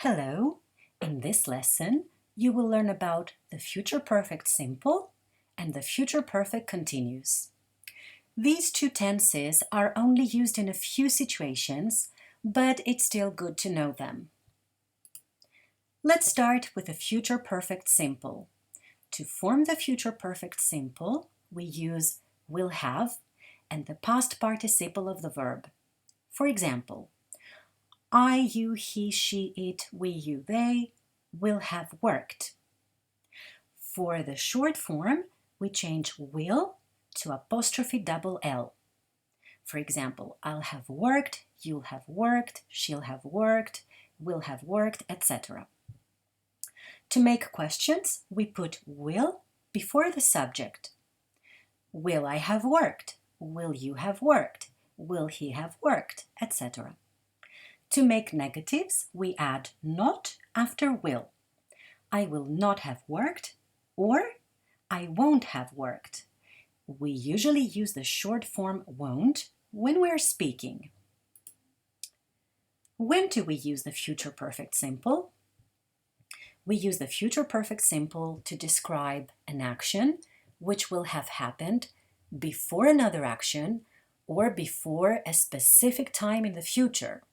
Hello! In this lesson, you will learn about the future perfect simple and the future perfect continuous. These two tenses are only used in a few situations, but it's still good to know them. Let's start with the future perfect simple. To form the future perfect simple, we use will have and the past participle of the verb. For example, I, you, he, she, it, we, you, they will have worked. For the short form, we change will to apostrophe double L. For example, I'll have worked, you'll have worked, she'll have worked, will have worked, etc. To make questions, we put will before the subject. Will I have worked? Will you have worked? Will he have worked? Etc. To make negatives, we add not after will. I will not have worked or I won't have worked. We usually use the short form won't when we're speaking. When do we use the future perfect simple? We use the future perfect simple to describe an action which will have happened before another action or before a specific time in the future.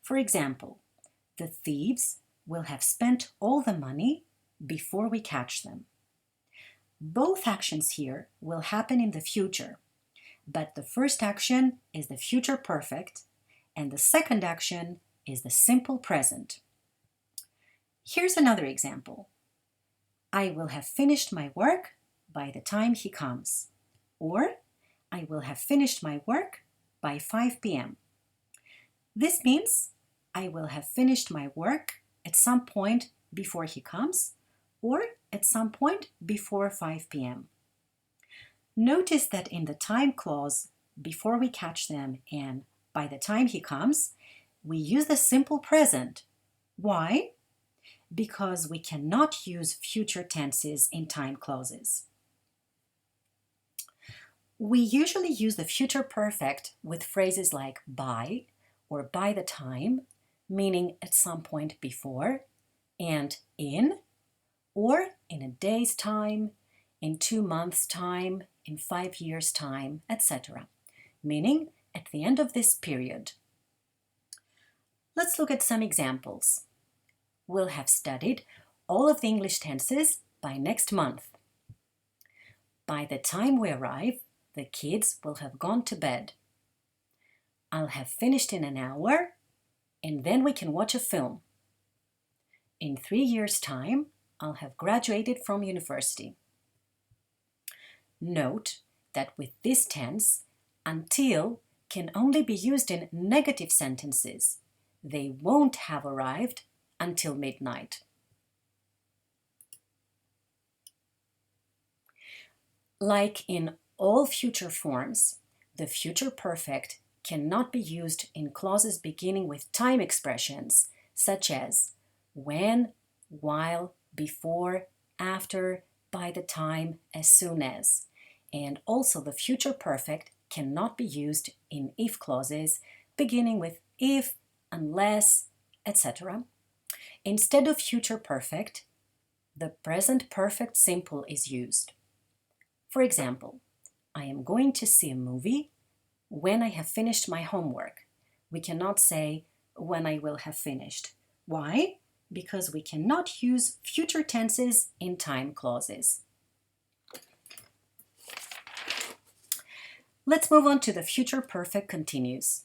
For example, the thieves will have spent all the money before we catch them. Both actions here will happen in the future, but the first action is the future perfect and the second action is the simple present. Here's another example. I will have finished my work by the time he comes, or I will have finished my work by 5 p.m. This means I will have finished my work at some point before he comes or at some point before 5 p.m. Notice that in the time clause, before we catch them and by the time he comes, we use the simple present. Why? Because we cannot use future tenses in time clauses. We usually use the future perfect with phrases like by or by the time, meaning at some point before, and in, or in a day's time, in 2 months' time, in 5 years' time, etc., meaning at the end of this period. Let's look at some examples. We'll have studied all of the English tenses by next month. By the time we arrive, the kids will have gone to bed. I'll have finished in an hour, and then we can watch a film. In 3 years' time, I'll have graduated from university. Note that with this tense, until can only be used in negative sentences. They won't have arrived until midnight. Like in all future forms, the future perfect cannot be used in clauses beginning with time expressions such as when, while, before, after, by the time, as soon as. And also the future perfect cannot be used in if clauses beginning with if, unless, etc. Instead of future perfect, the present perfect simple is used. For example, I am going to see a movie when I have finished my homework. We cannot say when I will have finished. Why? Because we cannot use future tenses in time clauses. Let's move on to the future perfect continuous.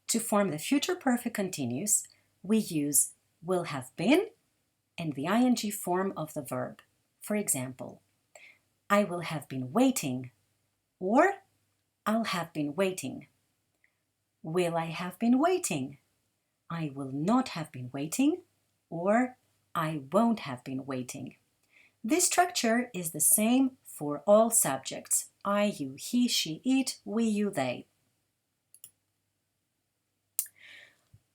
To form the future perfect continuous, we use will have been and the ing form of the verb. For example, I will have been waiting, or I'll have been waiting. Will I have been waiting? I will not have been waiting, or I won't have been waiting. This structure is the same for all subjects: I, you, he, she, it, we, you, they.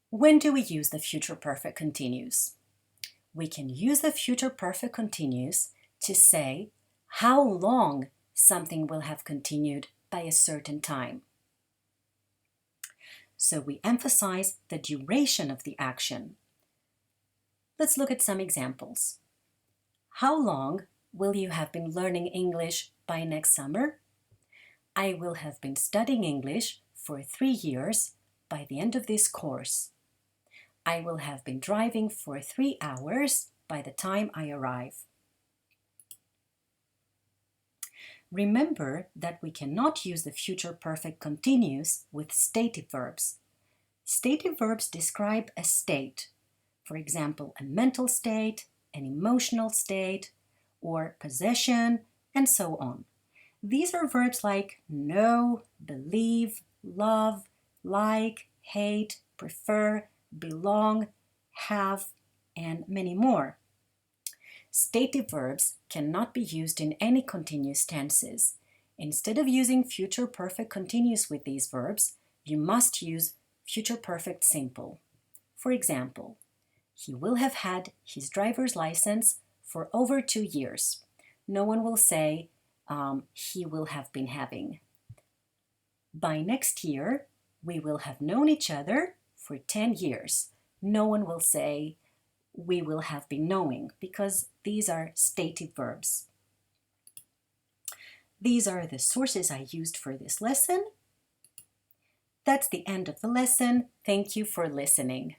When do we use the future perfect continuous? We can use the future perfect continuous to say how long something will have continued by a certain time. So we emphasize the duration of the action. Let's look at some examples. How long will you have been learning English by next summer? I will have been studying English for 3 years by the end of this course. I will have been driving for 3 hours by the time I arrive. Remember that we cannot use the future perfect continuous with stative verbs. Stative verbs describe a state, for example, a mental state, an emotional state, or possession, and so on. These are verbs like know, believe, love, like, hate, prefer, belong, have, and many more. Stative verbs cannot be used in any continuous tenses. Instead of using future perfect continuous with these verbs, you must use future perfect simple. For example, he will have had his driver's license for over 2 years. No one will say he will have been having. By next year, we will have known each other for 10 years. No one will say we will have been knowing because these are stative verbs. These are the sources I used for this lesson. That's the end of the lesson. Thank you for listening.